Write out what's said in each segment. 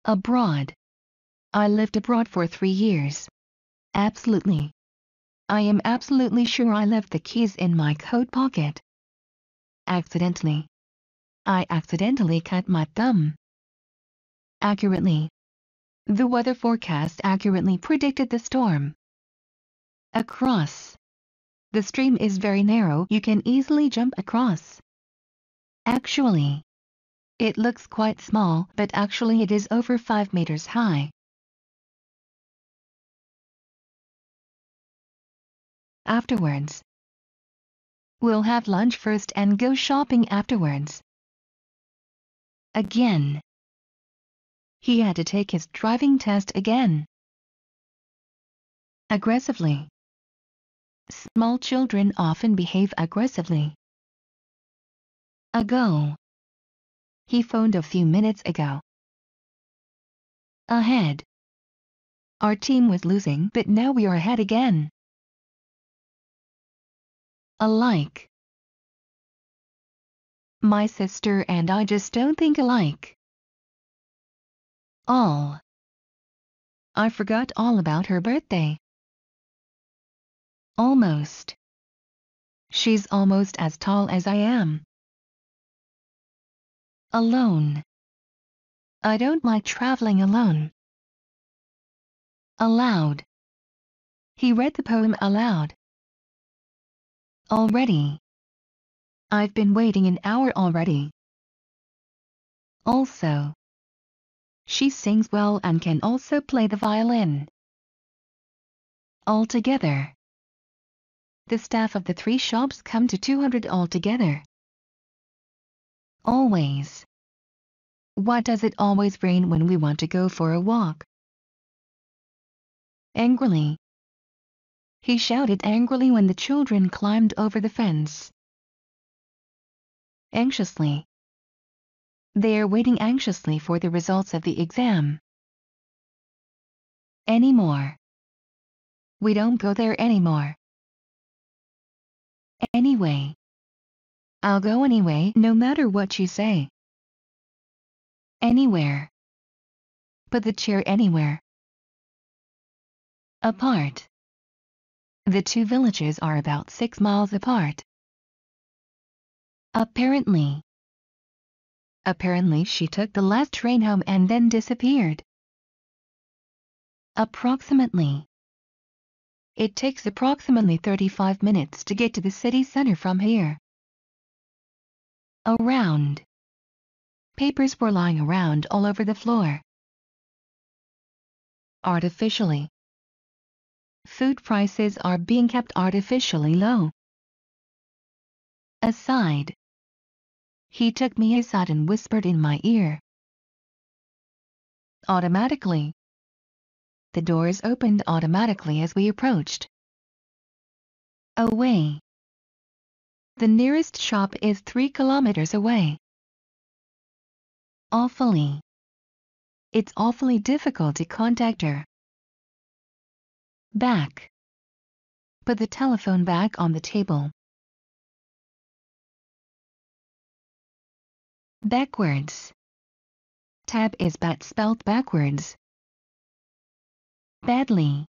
Abroad. I lived abroad for 3 years. Absolutely. I am absolutely sure I left the keys in my coat pocket. Accidentally. I accidentally cut my thumb. Accurately. The weather forecast accurately predicted the storm. Across. The stream is very narrow, you can easily jump across. Actually. It looks quite small, but actually it is over 5 meters high. Afterwards. We'll have lunch first and go shopping afterwards. Again. He had to take his driving test again. Aggressively. Small children often behave aggressively. Ago. He phoned a few minutes ago. Ahead. Our team was losing, but now we are ahead again. Alike. My sister and I just don't think alike. All. I forgot all about her birthday. Almost. She's almost as tall as I am. Alone. I don't like traveling alone. Aloud. He read the poem aloud. Already. I've been waiting an hour already. Also. She sings well and can also play the violin. Altogether. The staff of the 3 shops come to 200 altogether. Always. Why does it always rain when we want to go for a walk? Angrily. He shouted angrily when the children climbed over the fence. Anxiously. They are waiting anxiously for the results of the exam. Anymore. We don't go there anymore. Anyway. I'll go anyway, no matter what you say. Anywhere. Put the chair anywhere. Apart. The 2 villages are about 6 miles apart. Apparently. Apparently she took the last train home and then disappeared. Approximately. It takes approximately 35 minutes to get to the city center from here. Around. Papers were lying around all over the floor. Artificially. Food prices are being kept artificially low. Aside. He took me aside and whispered in my ear. Automatically. The doors opened automatically as we approached. Away. The nearest shop is 3 kilometers away. Awfully. It's awfully difficult to contact her. Back. Put the telephone back on the table. Backwards. Tab is bat spelled backwards. Badly.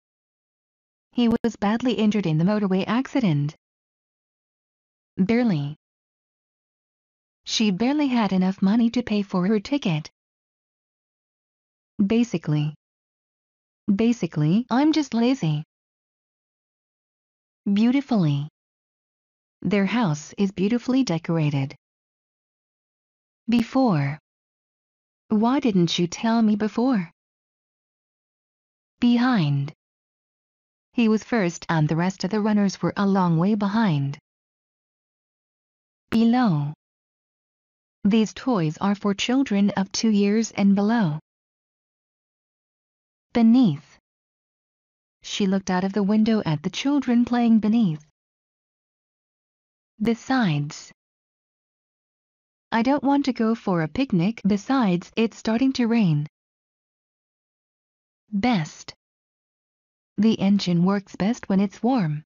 He was badly injured in the motorway accident. Barely. She barely had enough money to pay for her ticket. Basically. Basically, I'm just lazy. Beautifully. Their house is beautifully decorated. Before. Why didn't you tell me before? Behind. He was first and the rest of the runners were a long way behind. Below. These toys are for children of 2 years and below. Beneath. She looked out of the window at the children playing beneath. Besides. I don't want to go for a picnic, besides it's starting to rain. Best. The engine works best when it's warm.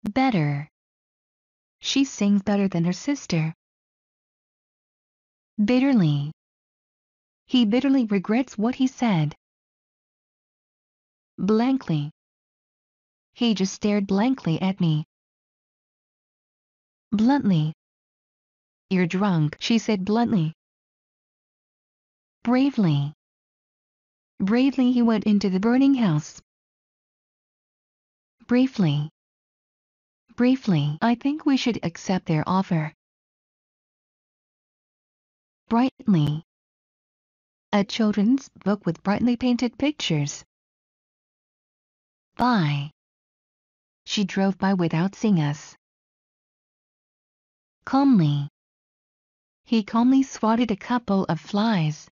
Better. She sings better than her sister. Bitterly. He bitterly regrets what he said. Blankly. He just stared blankly at me. Bluntly. You're drunk, she said bluntly. Bravely. Bravely he went into the burning house. Briefly. Briefly, I think we should accept their offer. Brightly. A children's book with brightly painted pictures. By. She drove by without seeing us. Calmly. He calmly swatted a couple of flies.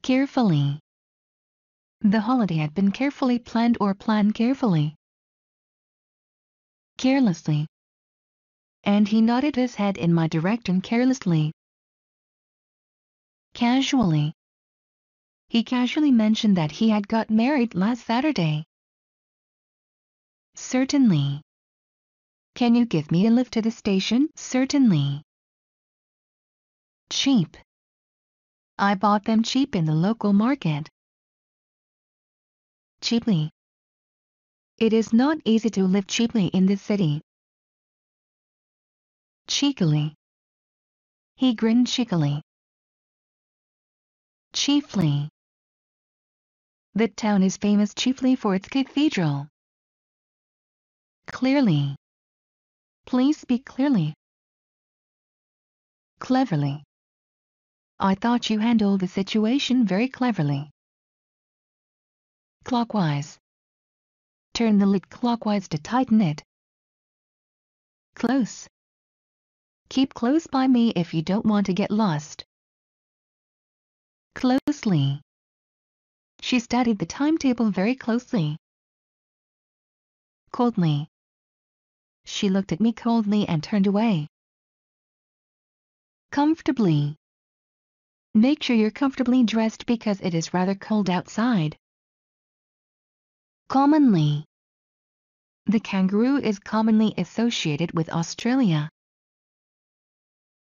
Carefully. The holiday had been carefully planned or planned carefully. Carelessly. And he nodded his head in my direction carelessly. Casually. He casually mentioned that he had got married last Saturday. Certainly. Can you give me a lift to the station? Certainly. Cheap. I bought them cheap in the local market. Cheaply. It is not easy to live cheaply in this city. Cheekily. He grinned cheekily. Chiefly. The town is famous chiefly for its cathedral. Clearly. Please speak clearly. Cleverly. I thought you handled the situation very cleverly. Clockwise. Turn the lid clockwise to tighten it. Close. Keep close by me if you don't want to get lost. Closely. She studied the timetable very closely. Coldly. She looked at me coldly and turned away. Comfortably. Make sure you're comfortably dressed because it is rather cold outside. Commonly. The kangaroo is commonly associated with Australia.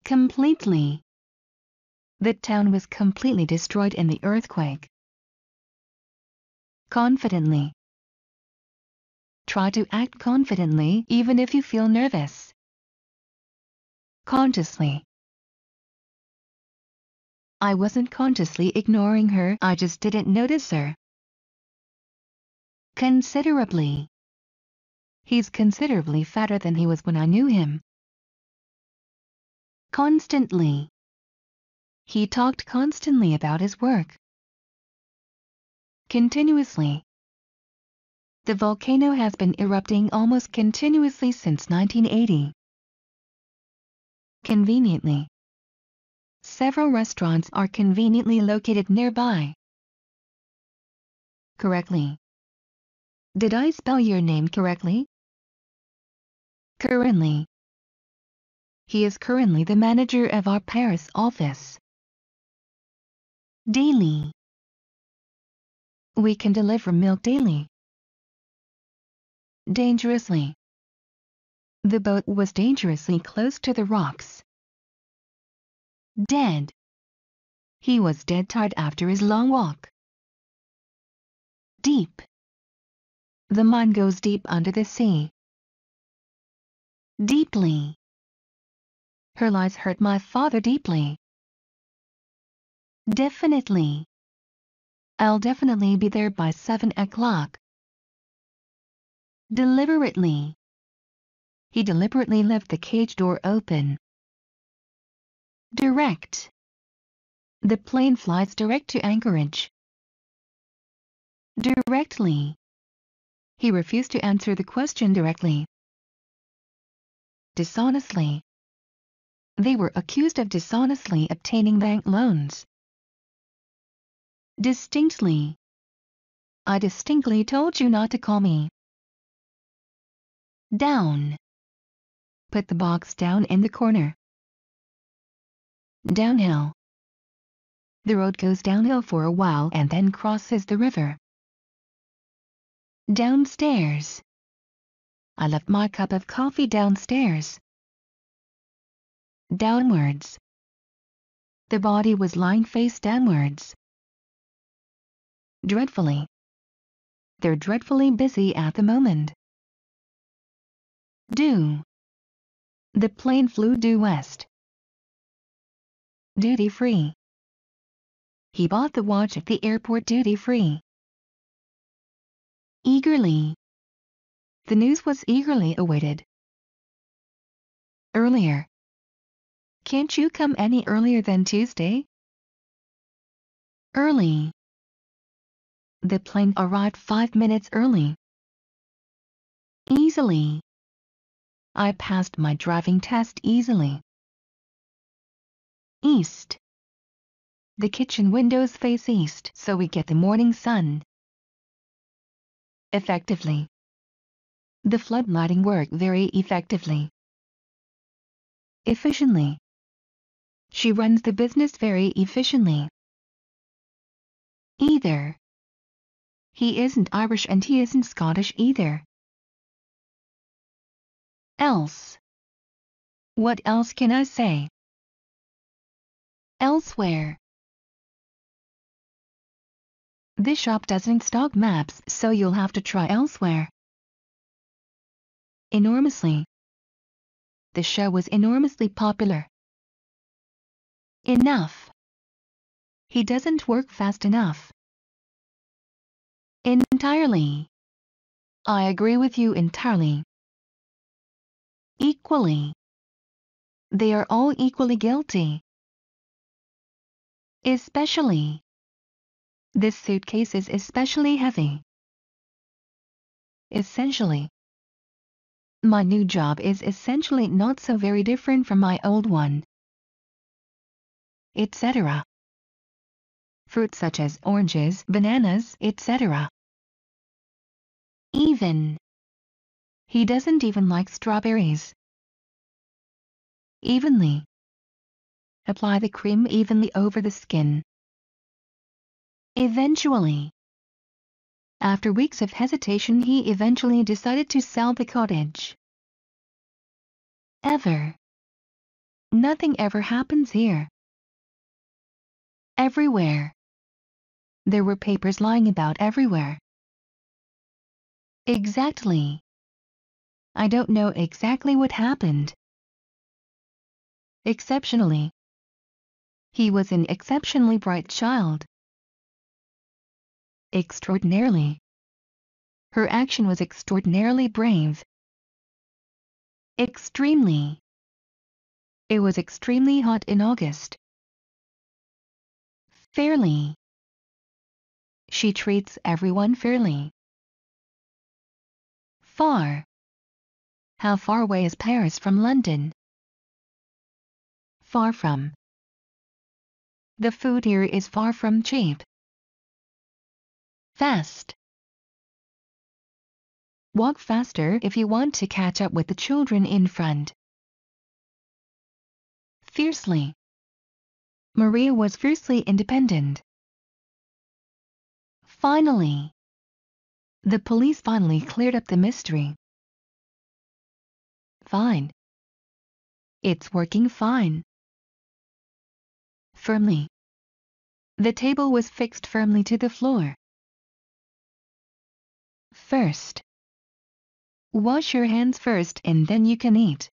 Completely. The town was completely destroyed in the earthquake. Confidently. Try to act confidently even if you feel nervous. Consciously. I wasn't consciously ignoring her, I just didn't notice her. Considerably. He's considerably fatter than he was when I knew him. Constantly. He talked constantly about his work. Continuously. The volcano has been erupting almost continuously since 1980. Conveniently. Several restaurants are conveniently located nearby. Correctly. Did I spell your name correctly? Currently. He is currently the manager of our Paris office. Daily. We can deliver milk daily. Dangerously. The boat was dangerously close to the rocks. Dead. He was dead tired after his long walk. Deep. The mine goes deep under the sea. Deeply. Her lies hurt my father deeply. Definitely. I'll definitely be there by 7 o'clock. Deliberately. He deliberately left the cage door open. Direct. The plane flies direct to Anchorage. Directly. He refused to answer the question directly. Dishonestly. They were accused of dishonestly obtaining bank loans. Distinctly. I distinctly told you not to call me. Down. Put the box down in the corner. Downhill. The road goes downhill for a while and then crosses the river. Downstairs. I left my cup of coffee downstairs. Downwards. The body was lying face downwards. Dreadfully. They're dreadfully busy at the moment. Due. The plane flew due west. Duty free. He bought the watch at the airport duty free. Eagerly. The news was eagerly awaited. Earlier. Can't you come any earlier than Tuesday? Early. The plane arrived 5 minutes early. Easily. I passed my driving test easily. East. The kitchen windows face east, so we get the morning sun. Effectively. The floodlighting worked very effectively. Efficiently. She runs the business very efficiently. Either. He isn't Irish and he isn't Scottish either. Else. What else can I say? Elsewhere. This shop doesn't stock maps, so you'll have to try elsewhere. Enormously. The show was enormously popular. Enough. He doesn't work fast enough. Entirely. I agree with you entirely. Equally. They are all equally guilty. Especially. This suitcase is especially heavy. Essentially. My new job is essentially not so very different from my old one. Etc. Fruits such as oranges, bananas, etc. Even. He doesn't even like strawberries. Evenly. Apply the cream evenly over the skin. Eventually. After weeks of hesitation, he eventually decided to sell the cottage. Ever. Nothing ever happens here. Everywhere. There were papers lying about everywhere. Exactly. I don't know exactly what happened. Exceptionally. He was an exceptionally bright child. Extraordinarily. Her action was extraordinarily brave. Extremely. It was extremely hot in August. Fairly. She treats everyone fairly. Far. How far away is Paris from London? Far from. The food here is far from cheap. Fast. Walk faster if you want to catch up with the children in front. Fiercely. Maria was fiercely independent. Finally. The police finally cleared up the mystery. Fine. It's working fine. Firmly. The table was fixed firmly to the floor. First. Wash your hands first and then you can eat.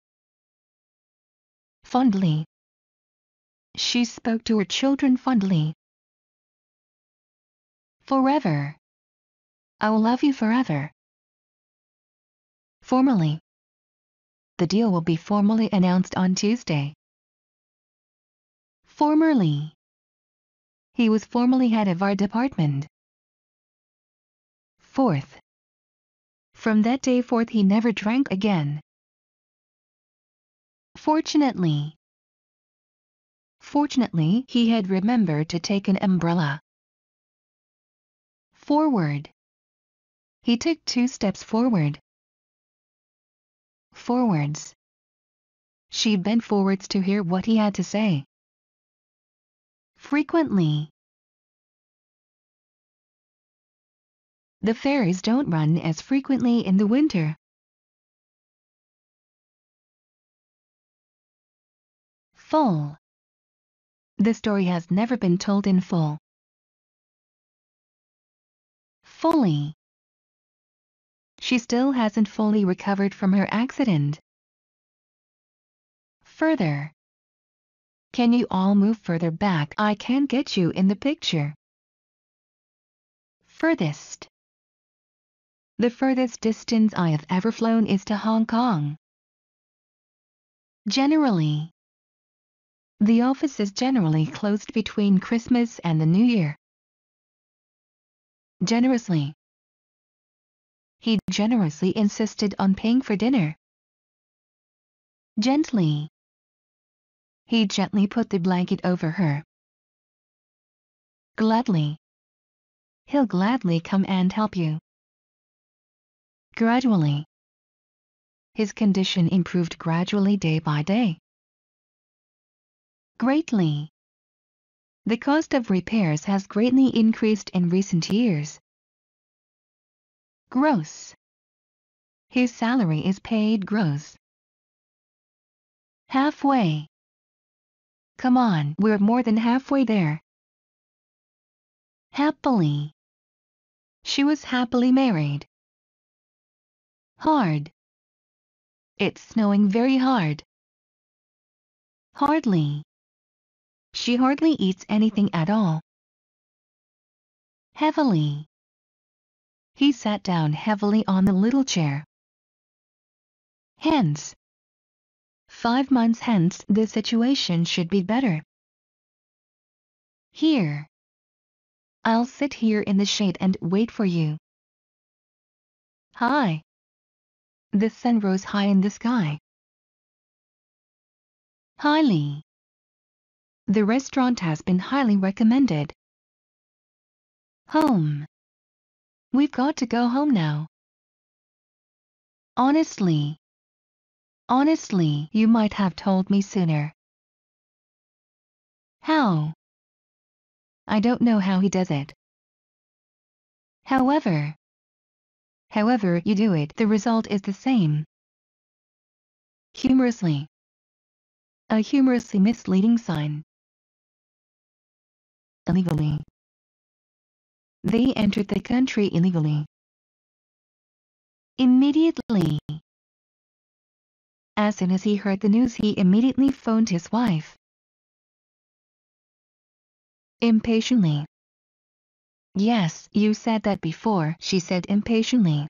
Fondly. She spoke to her children fondly. Forever. I will love you forever. Formally. The deal will be formally announced on Tuesday. Formerly. He was formerly head of our department. Fourth. From that day forth he never drank again. Fortunately. Fortunately, he had remembered to take an umbrella. Forward. He took 2 steps forward. Forwards. She bent forwards to hear what he had to say. Frequently. The ferries don't run as frequently in the winter. Full. The story has never been told in full. Fully. She still hasn't fully recovered from her accident. Further. Can you all move further back? I can't get you in the picture. Furthest. The furthest distance I have ever flown is to Hong Kong. Generally. The office is generally closed between Christmas and the New Year. Generously. He generously insisted on paying for dinner. Gently. He gently put the blanket over her. Gladly. He'll gladly come and help you. Gradually. His condition improved gradually day by day. Greatly. The cost of repairs has greatly increased in recent years. Gross. His salary is paid gross. Halfway. Come on, we're more than halfway there. Happily. She was happily married. Hard. It's snowing very hard. Hardly. She hardly eats anything at all. Heavily. He sat down heavily on the little chair. Hence. 5 months hence the situation should be better. Here. I'll sit here in the shade and wait for you. High. The sun rose high in the sky. Highly. The restaurant has been highly recommended. Home. We've got to go home now. Honestly. Honestly, you might have told me sooner. How? I don't know how he does it. However you do it, the result is the same. Humorously. A humorously misleading sign. Illegally. They entered the country illegally. Immediately. As soon as he heard the news, he immediately phoned his wife. Impatiently. Yes, you said that before, she said impatiently.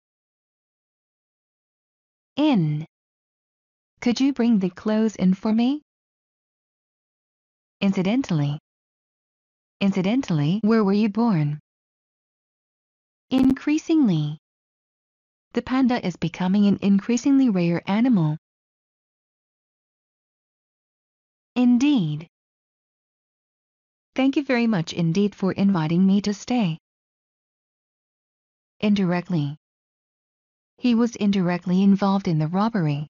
In. Could you bring the clothes in for me? Incidentally. Incidentally, where were you born? Increasingly. The panda is becoming an increasingly rare animal. Indeed. Thank you very much indeed for inviting me to stay. Indirectly. He was indirectly involved in the robbery.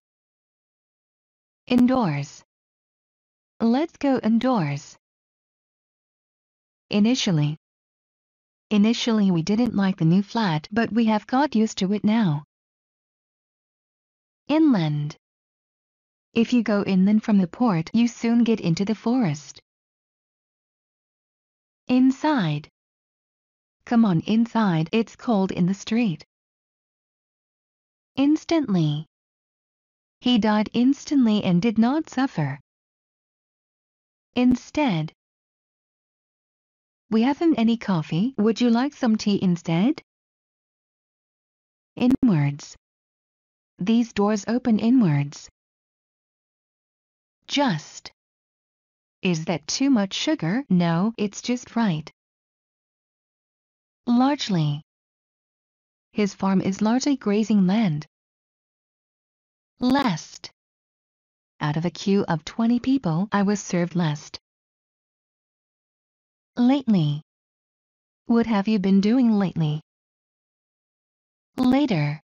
Indoors. Let's go indoors. Initially. Initially we didn't like the new flat, but we have got used to it now. Inland. If you go inland from the port, you soon get into the forest. Inside. Come on inside, it's cold in the street. Instantly. He died instantly and did not suffer. Instead. We haven't any coffee, would you like some tea instead? Inwards. These doors open inwards. Just. Is that too much sugar? No, it's just right. Largely. His farm is largely grazing land. Last. Out of a queue of 20 people, I was served last. Lately. What have you been doing lately? Later.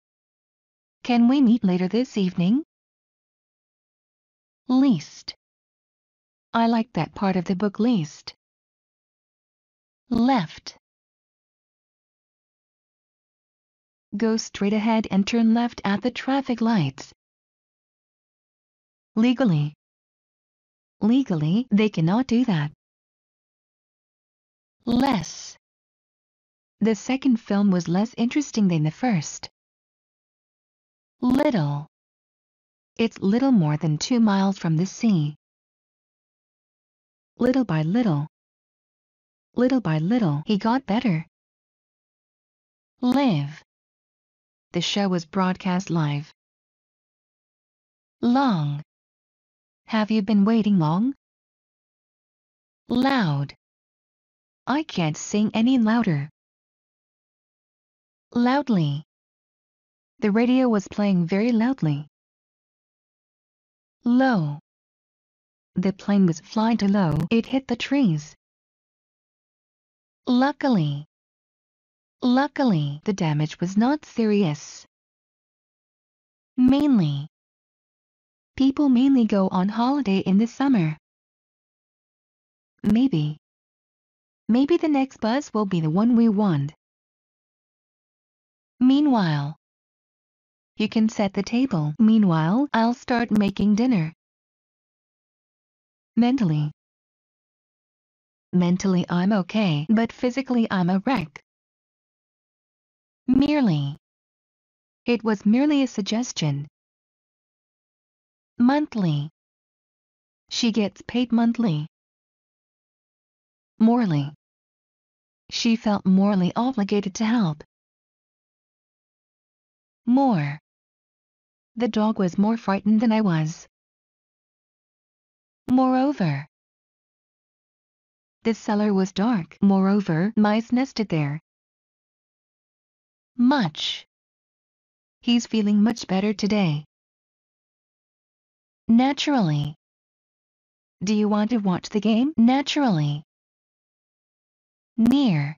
Can we meet later this evening? Least. I like that part of the book least. Left. Go straight ahead and turn left at the traffic lights. Legally. Legally, they cannot do that. Less. The second film was less interesting than the first. Little. It's little more than 2 miles from the sea. Little by little. Little by little, he got better. Live. The show was broadcast live. Long. Have you been waiting long? Loud. I can't sing any louder. Loudly. The radio was playing very loudly. Low. The plane was flying too low, it hit the trees. Luckily. Luckily, the damage was not serious. Mainly. People mainly go on holiday in the summer. Maybe. Maybe the next bus will be the one we want. Meanwhile. You can set the table. Meanwhile, I'll start making dinner. Mentally. Mentally I'm okay, but physically I'm a wreck. Merely. It was merely a suggestion. Monthly. She gets paid monthly. Morally. She felt morally obligated to help. More. The dog was more frightened than I was. Moreover. The cellar was dark. Moreover, mice nested there. Much. He's feeling much better today. Naturally. Do you want to watch the game? Naturally. Near.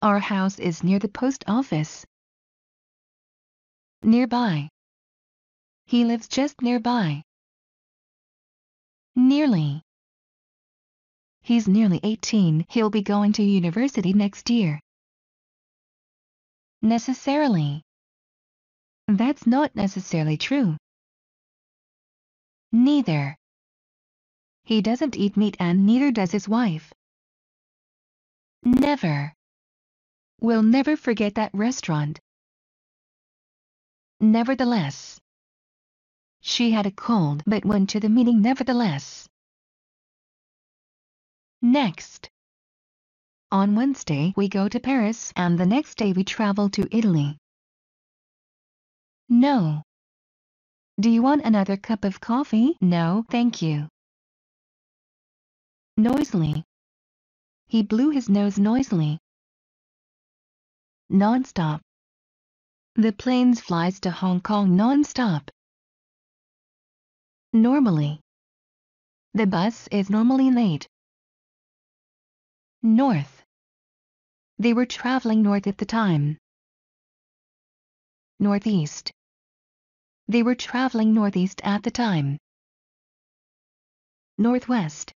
Our house is near the post office. Nearby. He lives just nearby. Nearly. He's nearly 18. He'll be going to university next year. Necessarily. That's not necessarily true. Neither. He doesn't eat meat and neither does his wife. Never. We'll never forget that restaurant. Nevertheless. She had a cold but went to the meeting nevertheless. Next. On Wednesday we go to Paris and the next day we travel to Italy. No. Do you want another cup of coffee? No, thank you. Noisily. He blew his nose noisily. Non-stop. The plane flies to Hong Kong non-stop. Normally. The bus is normally late. North. They were traveling north at the time. Northeast. They were traveling northeast at the time. Northwest.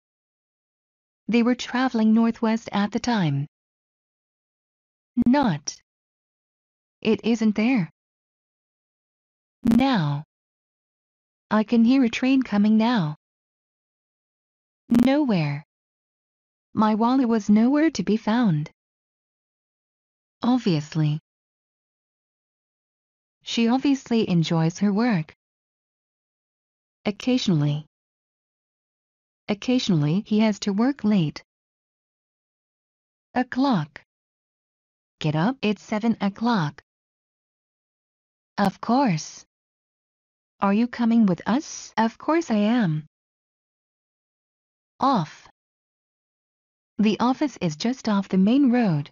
They were traveling northwest at the time. Not. It isn't there. Now. I can hear a train coming now. Nowhere. My wallet was nowhere to be found. Obviously. She obviously enjoys her work. Occasionally. Occasionally he has to work late. O'clock. Get up, it's 7 o'clock. Of course. Are you coming with us? Of course I am. Off. The office is just off the main road.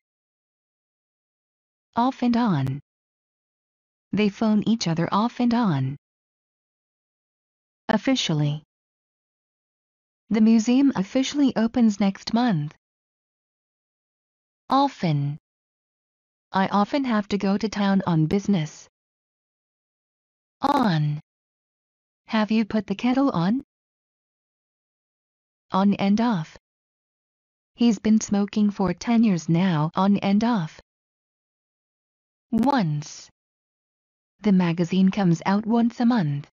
Off and on. They phone each other off and on. Officially. The museum officially opens next month. Often. I often have to go to town on business. On. Have you put the kettle on? On and off. He's been smoking for 10 years now, on and off. Once. The magazine comes out once a month.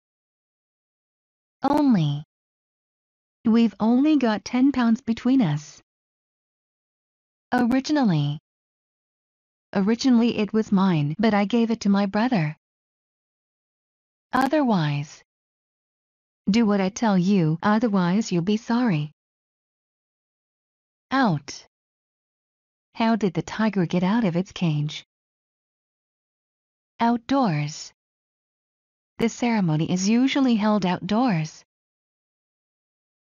Only. We've only got £10 between us. Originally. Originally it was mine, but I gave it to my brother. Otherwise. Do what I tell you, otherwise you'll be sorry. Out. How did the tiger get out of its cage? Outdoors. The ceremony is usually held outdoors.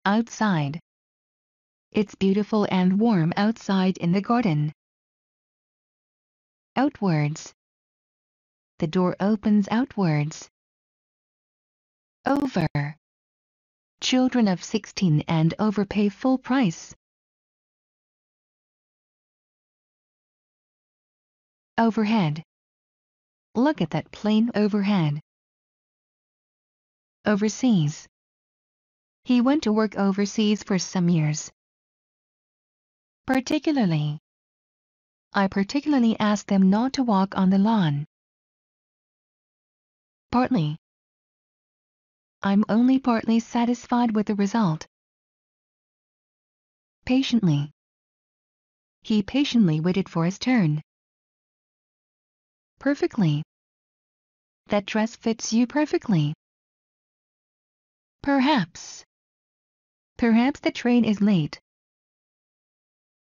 Outside. It's beautiful and warm outside in the garden. Outwards. The door opens outwards. Over. Children of 16 and over pay full price. Overhead. Look at that plane overhead. Overseas. He went to work overseas for some years. Particularly. I particularly asked them not to walk on the lawn. Partly. I'm only partly satisfied with the result. Patiently. He patiently waited for his turn. Perfectly. That dress fits you perfectly. Perhaps. Perhaps the train is late.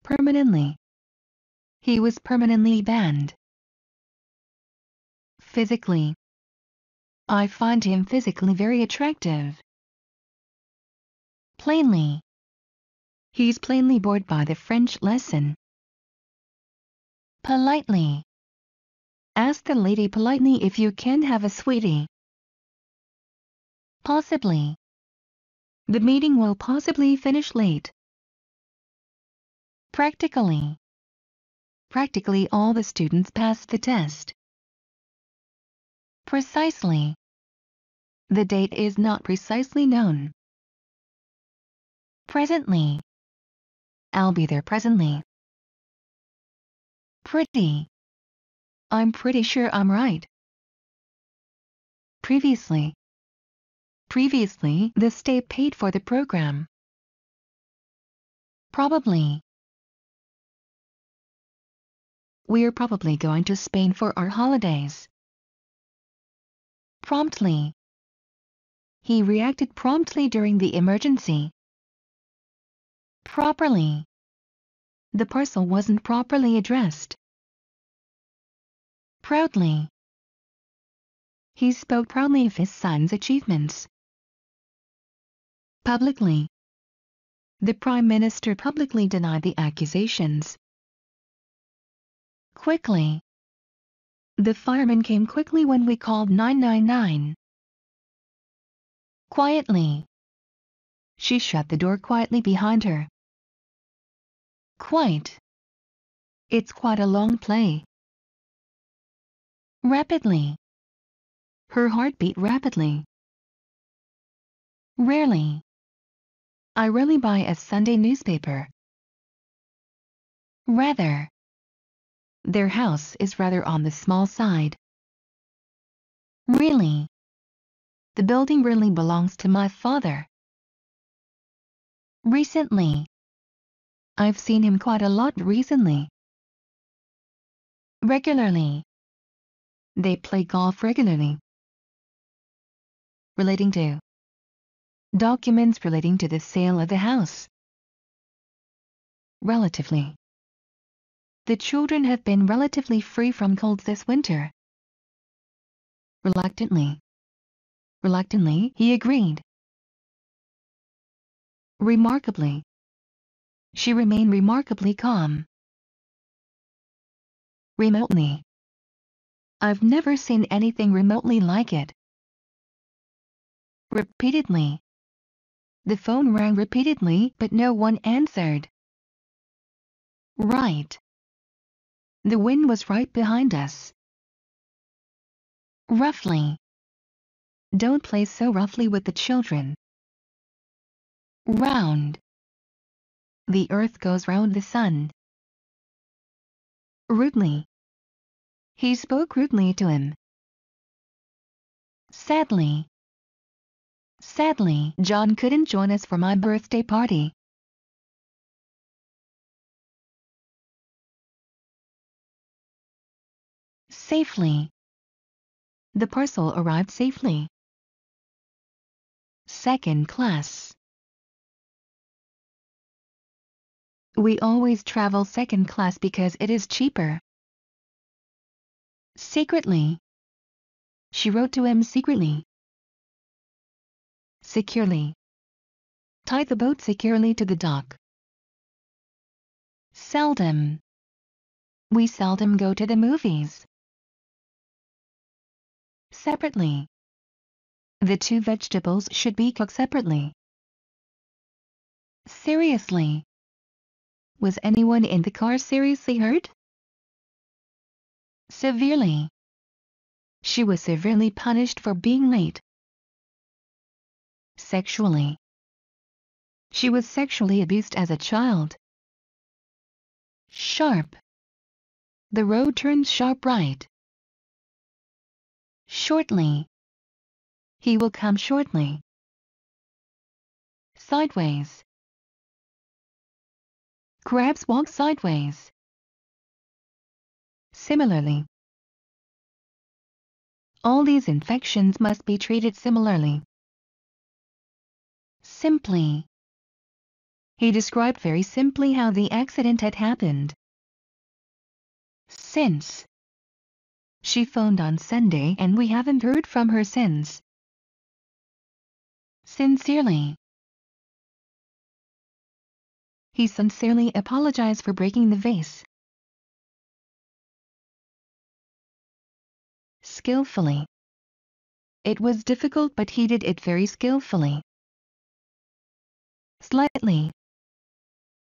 Permanently. He was permanently banned. Physically. I find him physically very attractive. Plainly. He's plainly bored by the French lesson. Politely. Ask the lady politely if you can have a sweetie. Possibly. The meeting will possibly finish late. Practically. Practically all the students passed the test. Precisely. The date is not precisely known. Presently. I'll be there presently. Pretty. I'm pretty sure I'm right. Previously. Previously, the state paid for the program. Probably. We're probably going to Spain for our holidays. Promptly. He reacted promptly during the emergency. Properly. The parcel wasn't properly addressed. Proudly. He spoke proudly of his son's achievements. Publicly. The Prime Minister publicly denied the accusations. Quickly. The fireman came quickly when we called 999. Quietly. She shut the door quietly behind her. Quite. It's quite a long play. Rapidly. Her heart beat rapidly. Rarely. I rarely buy a Sunday newspaper. Rather. Their house is rather on the small side. Really. The building really belongs to my father. Recently. I've seen him quite a lot recently. Regularly. They play golf regularly. Relating to. Documents relating to the sale of the house. Relatively. The children have been relatively free from colds this winter. Reluctantly. Reluctantly, he agreed. Remarkably. She remained remarkably calm. Remotely. I've never seen anything remotely like it. Repeatedly. The phone rang repeatedly, but no one answered. Right. The wind was right behind us. Roughly. Don't play so roughly with the children. Round. The earth goes round the sun. Rudely. He spoke rudely to him. Sadly. Sadly, John couldn't join us for my birthday party. Safely. The parcel arrived safely. Second class. We always travel second class because it is cheaper. Secretly. She wrote to him secretly. Securely. Tie the boat securely to the dock. Seldom. We seldom go to the movies. Separately. The two vegetables should be cooked separately. Seriously. Was anyone in the car seriously hurt? Severely. She was severely punished for being late. Sexually. She was sexually abused as a child. Sharp. The road turns sharp right. Shortly. He will come shortly. Sideways. Crabs walk sideways. Similarly. All these infections must be treated similarly. Simply. He described very simply how the accident had happened. Since. She phoned on Sunday and we haven't heard from her since. Sincerely. He sincerely apologized for breaking the vase. Skillfully. It was difficult but he did it very skillfully. Slightly.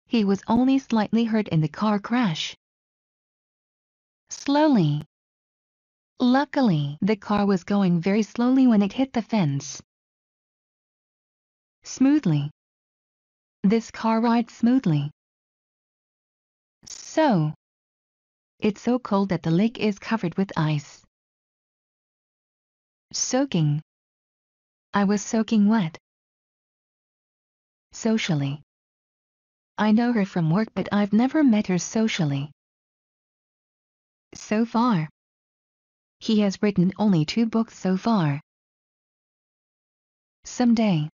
He was only slightly hurt in the car crash. Slowly. Luckily, the car was going very slowly when it hit the fence. Smoothly. This car rides smoothly. So. It's so cold that the lake is covered with ice. Soaking. I was soaking wet. Socially. I know her from work but I've never met her socially. So far. He has written only 2 books so far. Someday.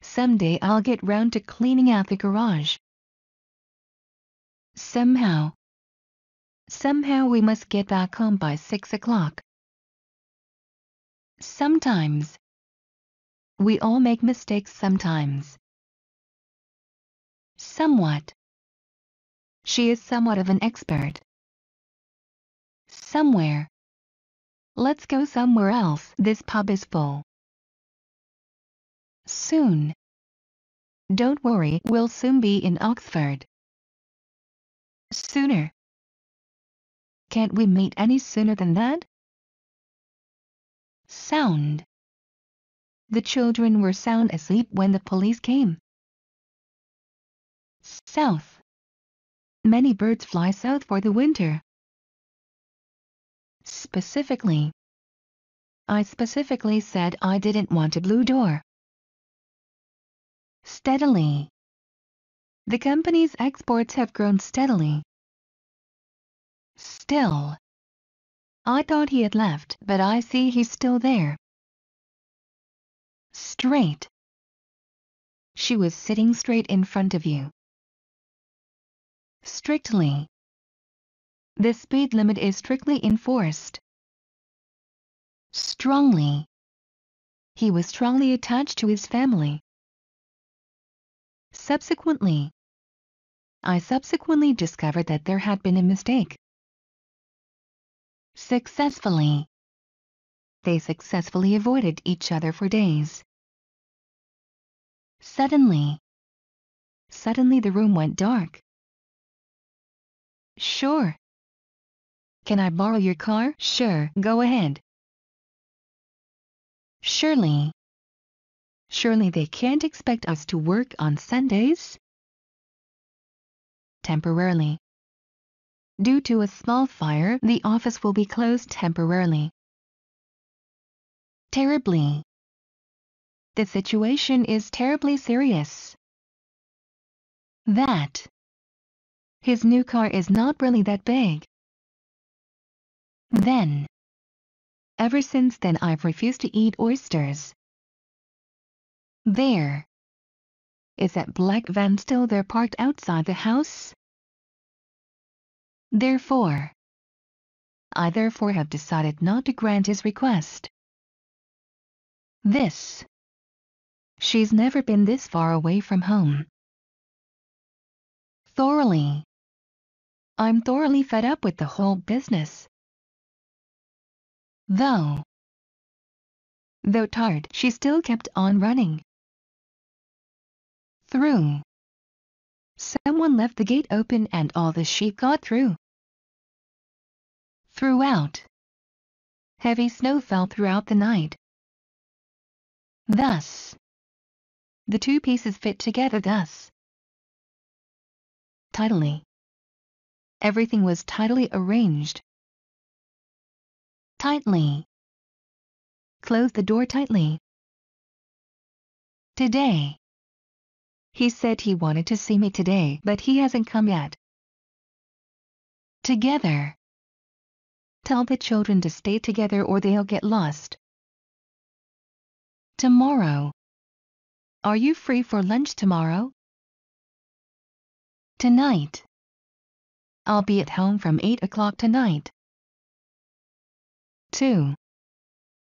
Someday I'll get round to cleaning out the garage. Somehow. Somehow we must get back home by 6 o'clock. Sometimes. We all make mistakes sometimes. Somewhat. She is somewhat of an expert. Somewhere. Let's go somewhere else. This pub is full. Soon. Don't worry, we'll soon be in Oxford. Sooner. Can't we meet any sooner than that? Sound. The children were sound asleep when the police came. South. Many birds fly south for the winter. Specifically. I specifically said I didn't want a blue door. Steadily. The company's exports have grown steadily. Still. I thought he had left, but I see he's still there. Straight. She was sitting straight in front of you. Strictly. The speed limit is strictly enforced. Strongly. He was strongly attached to his family. Subsequently. I subsequently discovered that there had been a mistake. Successfully. They successfully avoided each other for days. Suddenly. Suddenly the room went dark. Sure. Can I borrow your car? Sure, go ahead. Surely. Surely they can't expect us to work on Sundays? Temporarily. Due to a small fire, the office will be closed temporarily. Terribly. The situation is terribly serious. That. His new car is not really that big. Then, ever since then I've refused to eat oysters. There. Is that black van still there parked outside the house? Therefore, I therefore have decided not to grant his request. This. She's never been this far away from home. Thoroughly. I'm thoroughly fed up with the whole business. Though tired, she still kept on running. Through. Someone left the gate open and all the sheep got through. Throughout. Heavy snow fell throughout the night. Thus. The two pieces fit together thus. Tidily. Everything was tidily arranged. Tightly. Close the door tightly. Today. He said he wanted to see me today, but he hasn't come yet. Together. Tell the children to stay together or they'll get lost. Tomorrow. Are you free for lunch tomorrow? Tonight. I'll be at home from 8 o'clock tonight. 2.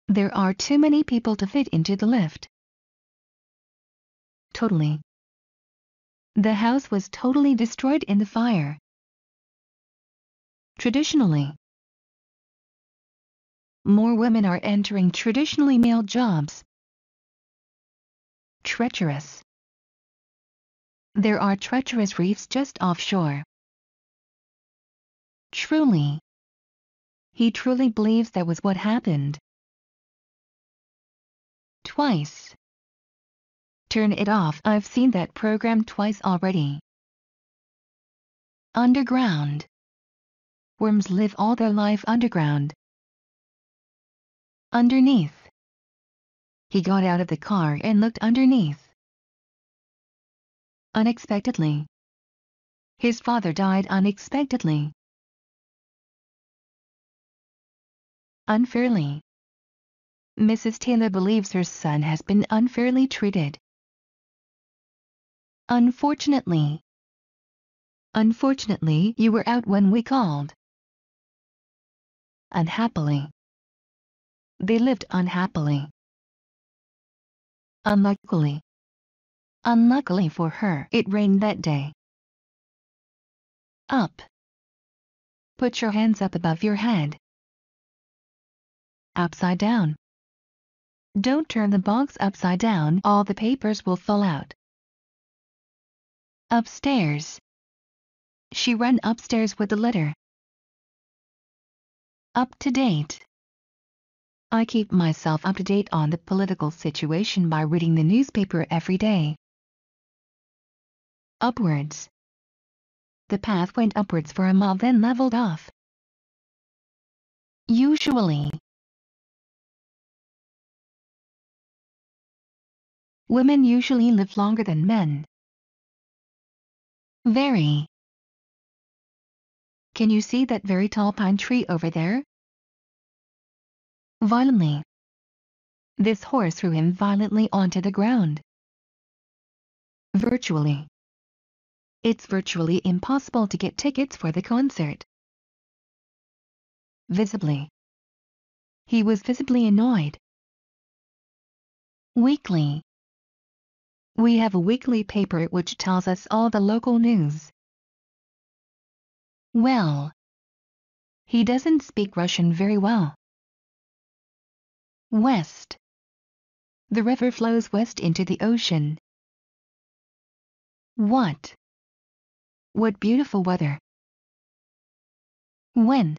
There are too many people to fit into the lift. Totally. The house was totally destroyed in the fire. Traditionally. More women are entering traditionally male jobs. Treacherous. There are treacherous reefs just offshore. Truly. He truly believes that was what happened. Twice. Turn it off. I've seen that program twice already. Underground. Worms live all their life underground. Underneath. He got out of the car and looked underneath. Unexpectedly. His father died unexpectedly. Unfairly. Mrs. Taylor believes her son has been unfairly treated. Unfortunately. Unfortunately, you were out when we called. Unhappily. They lived unhappily. Unluckily. Unluckily for her, it rained that day. Up. Put your hands up above your head. Upside down. Don't turn the box upside down, all the papers will fall out. Upstairs. She ran upstairs with the letter. Up to date. I keep myself up to date on the political situation by reading the newspaper every day. Upwards. The path went upwards for a mile then leveled off. Usually. Women usually live longer than men. Very. Can you see that very tall pine tree over there? Violently. This horse threw him violently onto the ground. Virtually. It's virtually impossible to get tickets for the concert. Visibly. He was visibly annoyed. Weekly. We have a weekly paper which tells us all the local news. Well. He doesn't speak Russian very well. West. The river flows west into the ocean. What? What beautiful weather. When?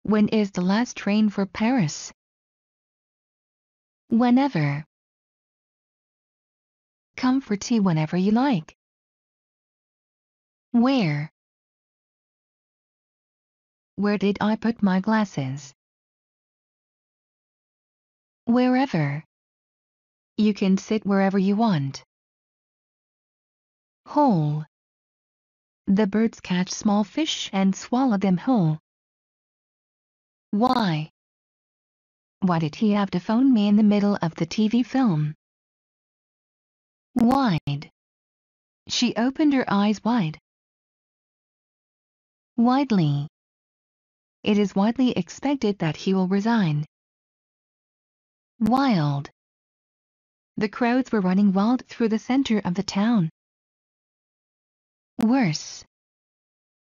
When is the last train for Paris? Whenever. Come for tea whenever you like. Where? Where did I put my glasses? Wherever. You can sit wherever you want. Whole. The birds catch small fish and swallow them whole. Why? Why did he have to phone me in the middle of the TV film? Wide. She opened her eyes wide. Widely. It is widely expected that he will resign. Wild. The crowds were running wild through the center of the town. Worse.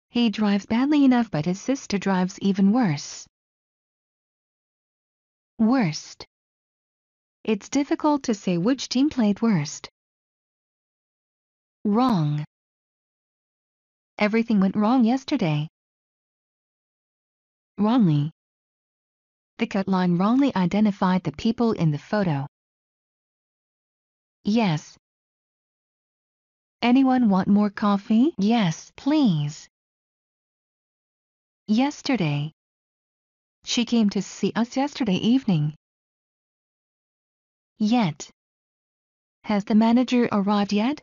He drives badly enough, but his sister drives even worse. Worst. It's difficult to say which team played worst. Wrong. Everything went wrong yesterday. Wrongly. The cut line wrongly identified the people in the photo. Yes. Anyone want more coffee? Yes, please. Yesterday. She came to see us yesterday evening. Yet. Has the manager arrived yet?